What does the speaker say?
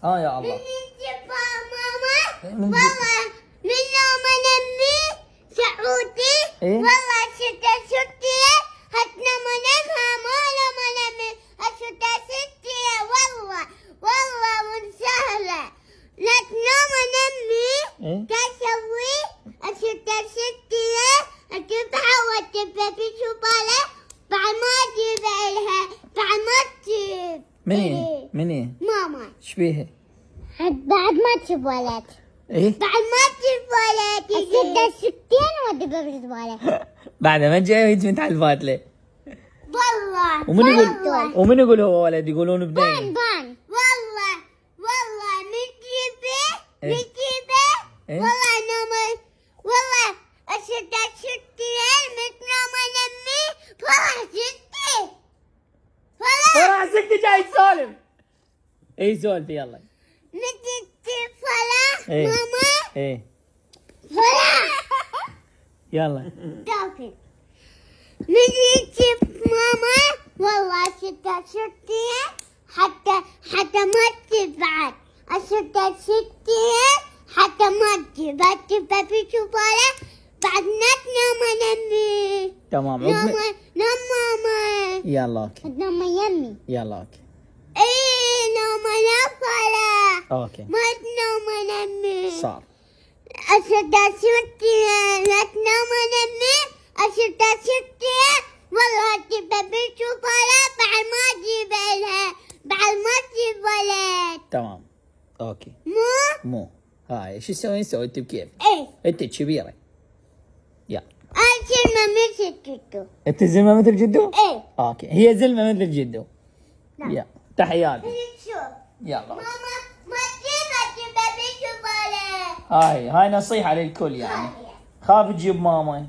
ها يا الله. ماما والله من يوم نمي سعودي والله ستي هتنا منامها مولا منامي ستي والله وسهلة لكنا منامي تسوي ستي هتبها وتبها في شبالة بعد ما تجيب لها بعد ما تجيب مني ماما ايش بيها؟ بعد ما تجيب ولد ايه بعد ما تجيب ولد ستين ودقوا في الزبالة بعد ما جاي يجي على الفاتله. والله ومن يقول هو ولد؟ يقولون بنين. بان والله من جيبه والله نوم والله ستين مثل نوم نمي فرح ستي جاي يسولف. اي سولف يلا. متى فلا ماما ايه فلا يلا. دافن متى ماما والله ستي حتى ما تجيب بعد ستي حتى ما تجيب في شبالة بعد نوم نمي تمام. نوم ماما يلا اوكي. نوم يمي يلا اوكي. ايه نوم نفلا اوكي ما نوم نمي صار. ستي لا تنوم نمي ستي والله تبى بالشوكولاتة بعد ما تجيب لها بعد ما تجيب ولد. تمام اوكي. مو هاي شو نسوي انت بكيف؟ ايه انت كبيره. يلا أنا مثل جدو. انت زلمه مثل جدو؟ ايه اوكي هي زلمه مثل جدو. نعم. يلا تحياتي. شوف يلا ماما ما تجيب بالشوكولاتة. هاي نصيحه للكل يعني. خاف تجيب ماما.